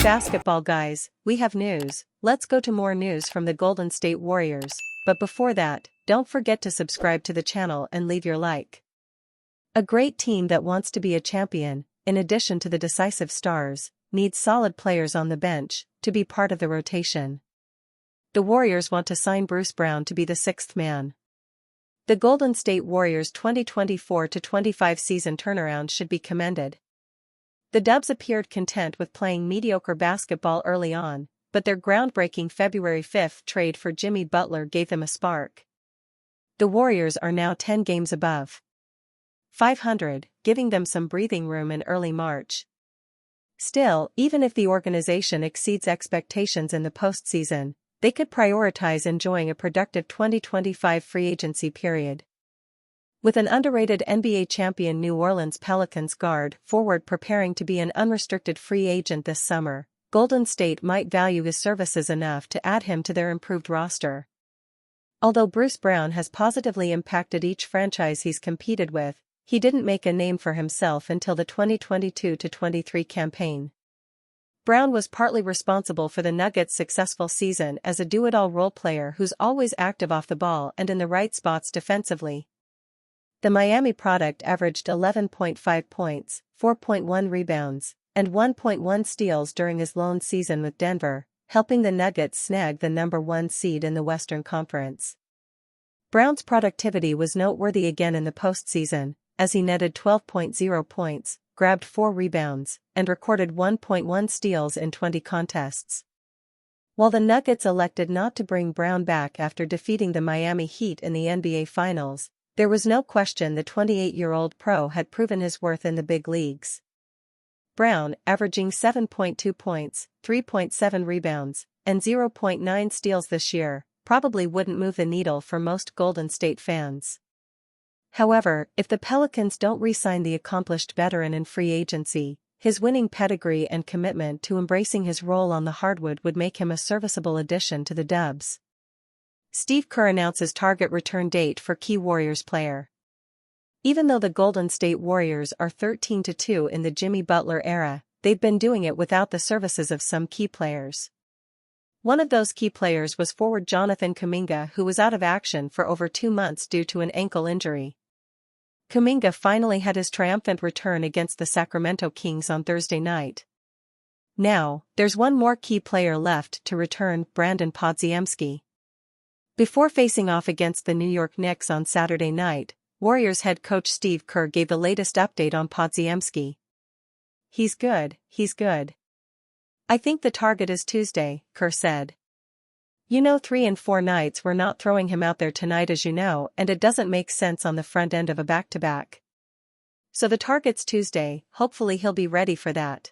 basketball guys, we have news. Let's go to more news from the Golden State Warriors, but before that, don't forget to subscribe to the channel and leave your like. A great team that wants to be a champion, in addition to the decisive stars, needs solid players on the bench to be part of the rotation. The Warriors want to sign Bruce Brown to be the sixth man. The Golden State Warriors' 2024-25 season turnaround should be commended. The Dubs appeared content with playing mediocre basketball early on, but their groundbreaking February 5 trade for Jimmy Butler gave them a spark. The Warriors are now 10 games above .500, giving them some breathing room in early March. Still, even if the organization exceeds expectations in the postseason, they could prioritize enjoying a productive 2025 free agency period. With an underrated NBA champion New Orleans Pelicans guard forward preparing to be an unrestricted free agent this summer, Golden State might value his services enough to add him to their improved roster. Although Bruce Brown has positively impacted each franchise he's competed with, he didn't make a name for himself until the 2022-23 campaign. Brown was partly responsible for the Nuggets' successful season as a do-it-all role player who's always active off the ball and in the right spots defensively. The Miami product averaged 11.5 points, 4.1 rebounds, and 1.1 steals during his lone season with Denver, helping the Nuggets snag the number 1 seed in the Western Conference. Brown's productivity was noteworthy again in the postseason, as he netted 12.0 points, grabbed 4 rebounds, and recorded 1.1 steals in 20 contests. While the Nuggets elected not to bring Brown back after defeating the Miami Heat in the NBA Finals, there was no question the 28-year-old pro had proven his worth in the big leagues. Brown, averaging 7.2 points, 3.7 rebounds, and 0.9 steals this year, probably wouldn't move the needle for most Golden State fans. However, if the Pelicans don't re-sign the accomplished veteran in free agency, his winning pedigree and commitment to embracing his role on the hardwood would make him a serviceable addition to the Dubs. Steve Kerr announces target return date for key Warriors player. Even though the Golden State Warriors are 13-2 in the Jimmy Butler era, they've been doing it without the services of some key players. One of those key players was forward Jonathan Kuminga, who was out of action for over 2 months due to an ankle injury. Kuminga finally had his triumphant return against the Sacramento Kings on Thursday night. Now, there's one more key player left to return, Brandon Podziemski. Before facing off against the New York Knicks on Saturday night, Warriors head coach Steve Kerr gave the latest update on Podziemski. He's good. I think the target is Tuesday, Kerr said. 3 and 4 nights we're not throwing him out there tonight as you know, and it doesn't make sense on the front end of a back-to-back. So the target's Tuesday, hopefully he'll be ready for that.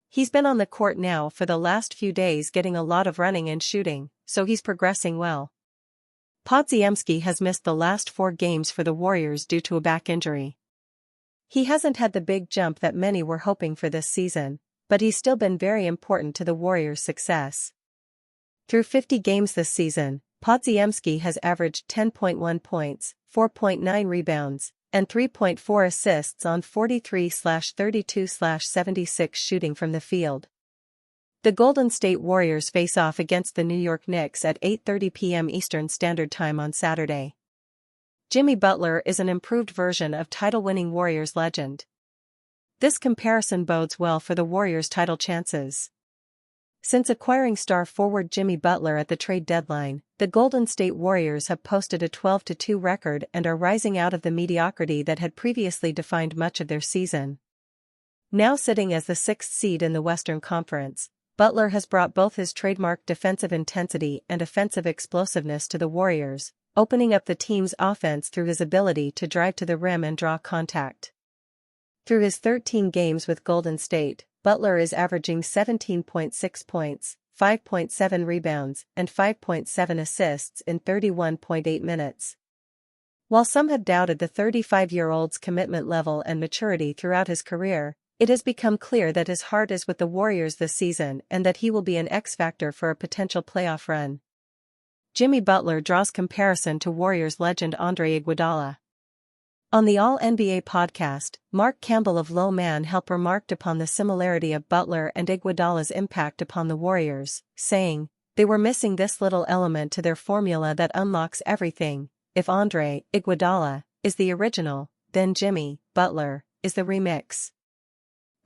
He's been on the court now for the last few days getting a lot of running and shooting, so he's progressing well. Podziemski has missed the last 4 games for the Warriors due to a back injury. He hasn't had the big jump that many were hoping for this season, but he's still been very important to the Warriors' success. Through 50 games this season, Podziemski has averaged 10.1 points, 4.9 rebounds, and 3.4 assists on 43/32/76 shooting from the field. The Golden State Warriors face off against the New York Knicks at 8:30 p.m. Eastern Standard Time on Saturday. Jimmy Butler is an improved version of title-winning Warriors legend. This comparison bodes well for the Warriors' title chances. Since acquiring star forward Jimmy Butler at the trade deadline, the Golden State Warriors have posted a 12-2 record and are rising out of the mediocrity that had previously defined much of their season. Now sitting as the 6th seed in the Western Conference, Butler has brought both his trademark defensive intensity and offensive explosiveness to the Warriors, opening up the team's offense through his ability to drive to the rim and draw contact. Through his 13 games with Golden State, Butler is averaging 17.6 points, 5.7 rebounds, and 5.7 assists in 31.8 minutes. While some have doubted the 35-year-old's commitment level and maturity throughout his career, it has become clear that his heart is with the Warriors this season and that he will be an X-factor for a potential playoff run. Jimmy Butler draws comparison to Warriors legend Andre Iguodala. On the All-NBA podcast, Mark Campbell of Low Man Help remarked upon the similarity of Butler and Iguodala's impact upon the Warriors, saying, "They were missing this little element to their formula that unlocks everything. If Andre Iguodala is the original, then Jimmy Butler is the remix."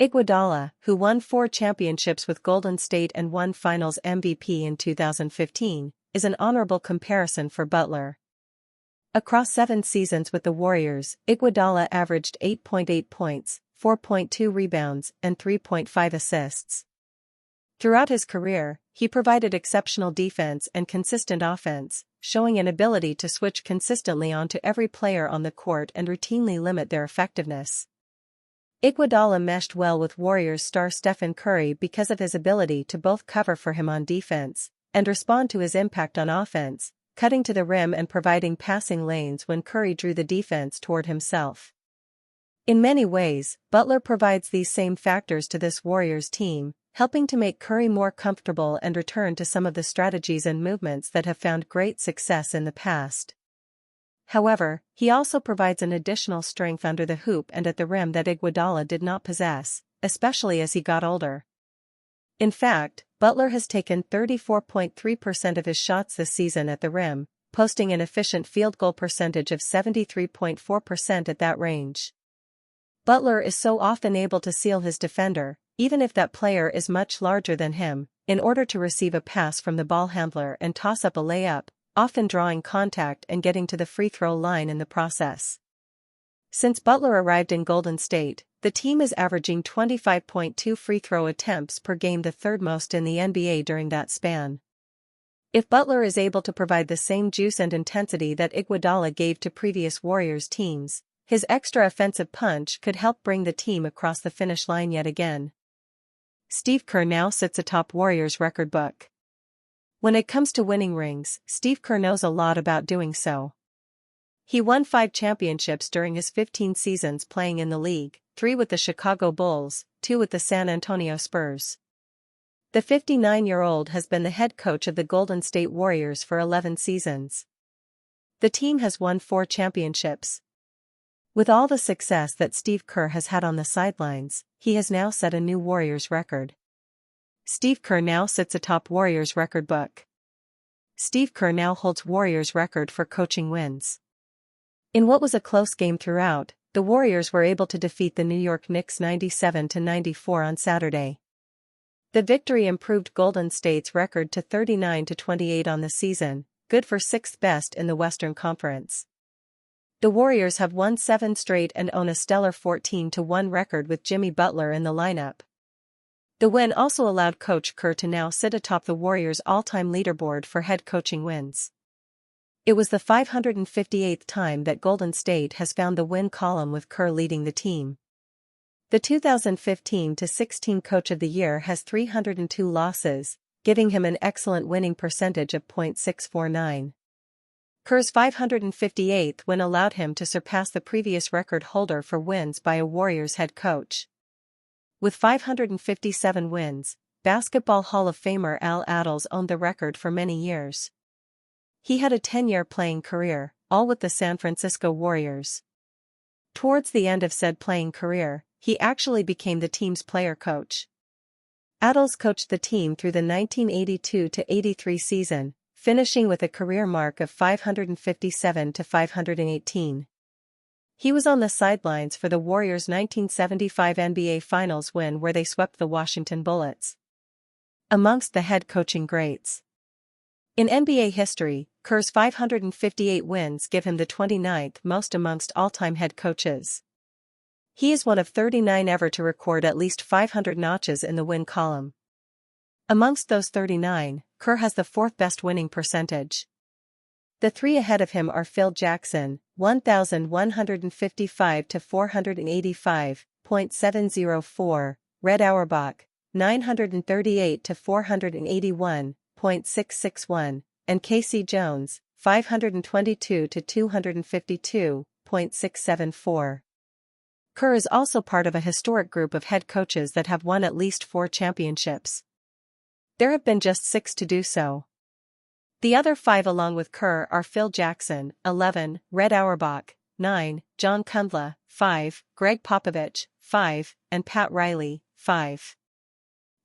Iguodala, who won 4 championships with Golden State and won Finals MVP in 2015, is an honorable comparison for Butler. Across 7 seasons with the Warriors, Iguodala averaged 8.8 points, 4.2 rebounds, and 3.5 assists. Throughout his career, he provided exceptional defense and consistent offense, showing an ability to switch consistently onto every player on the court and routinely limit their effectiveness. Iguodala meshed well with Warriors star Stephen Curry because of his ability to both cover for him on defense and respond to his impact on offense, cutting to the rim and providing passing lanes when Curry drew the defense toward himself. In many ways, Butler provides these same factors to this Warriors team, helping to make Curry more comfortable and return to some of the strategies and movements that have found great success in the past. However, he also provides an additional strength under the hoop and at the rim that Iguodala did not possess, especially as he got older. In fact, Butler has taken 34.3% of his shots this season at the rim, posting an efficient field goal percentage of 73.4% at that range. Butler is so often able to seal his defender, even if that player is much larger than him, in order to receive a pass from the ball handler and toss up a layup, often drawing contact and getting to the free throw line in the process. Since Butler arrived in Golden State, the team is averaging 25.2 free throw attempts per game, the third most in the NBA during that span. If Butler is able to provide the same juice and intensity that Iguodala gave to previous Warriors teams, his extra offensive punch could help bring the team across the finish line yet again. Steve Kerr now sits atop Warriors record book. When it comes to winning rings, Steve Kerr knows a lot about doing so. He won 5 championships during his 15 seasons playing in the league, 3 with the Chicago Bulls, 2 with the San Antonio Spurs. The 59-year-old has been the head coach of the Golden State Warriors for 11 seasons. The team has won 4 championships. With all the success that Steve Kerr has had on the sidelines, he has now set a new Warriors record. Steve Kerr now sits atop Warriors record book. Steve Kerr now holds Warriors record for coaching wins. In what was a close game throughout, the Warriors were able to defeat the New York Knicks 97-94 on Saturday. The victory improved Golden State's record to 39-28 on the season, good for 6th best in the Western Conference. The Warriors have won 7 straight and own a stellar 14-1 record with Jimmy Butler in the lineup. The win also allowed Coach Kerr to now sit atop the Warriors' all-time leaderboard for head coaching wins. It was the 558th time that Golden State has found the win column with Kerr leading the team. The 2015-16 Coach of the Year has 302 losses, giving him an excellent winning percentage of .649. Kerr's 558th win allowed him to surpass the previous record holder for wins by a Warriors head coach. With 557 wins, Basketball Hall of Famer Al Attles owned the record for many years. He had a 10-year playing career, all with the San Francisco Warriors. Towards the end of said playing career, he actually became the team's player coach. Attles coached the team through the 1982-83 season, finishing with a career mark of 557-518. He was on the sidelines for the Warriors' 1975 NBA Finals win where they swept the Washington Bullets. Amongst the head coaching greats in NBA history, Kerr's 558 wins give him the 29th most amongst all-time head coaches. He is one of 39 ever to record at least 500 notches in the win column. Amongst those 39, Kerr has the 4th best winning percentage. The 3 ahead of him are Phil Jackson, 1,155-485, .704, Red Auerbach, 938-481, .661, and Casey Jones, 522-252, .674. Kerr is also part of a historic group of head coaches that have won at least 4 championships. There have been just 6 to do so. The other 5 along with Kerr are Phil Jackson, 11, Red Auerbach, 9, John Kundla, 5, Greg Popovich, 5, and Pat Riley, 5.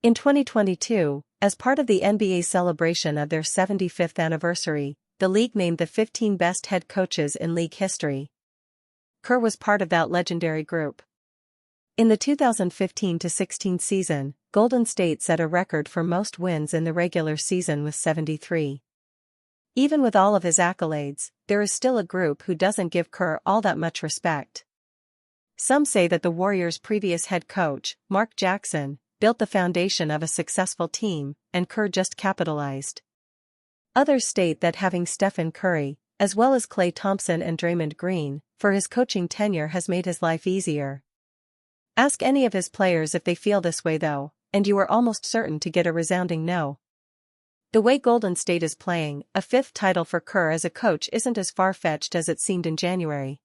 In 2022, as part of the NBA's celebration of their 75th anniversary, the league named the 15 best head coaches in league history. Kerr was part of that legendary group. In the 2015-16 season, Golden State set a record for most wins in the regular season with 73. Even with all of his accolades, there is still a group who doesn't give Kerr all that much respect. Some say that the Warriors' previous head coach, Mark Jackson, built the foundation of a successful team, and Kerr just capitalized. Others state that having Stephen Curry, as well as Klay Thompson and Draymond Green, for his coaching tenure has made his life easier. Ask any of his players if they feel this way though, and you are almost certain to get a resounding no. The way Golden State is playing, a fifth title for Kerr as a coach isn't as far-fetched as it seemed in January.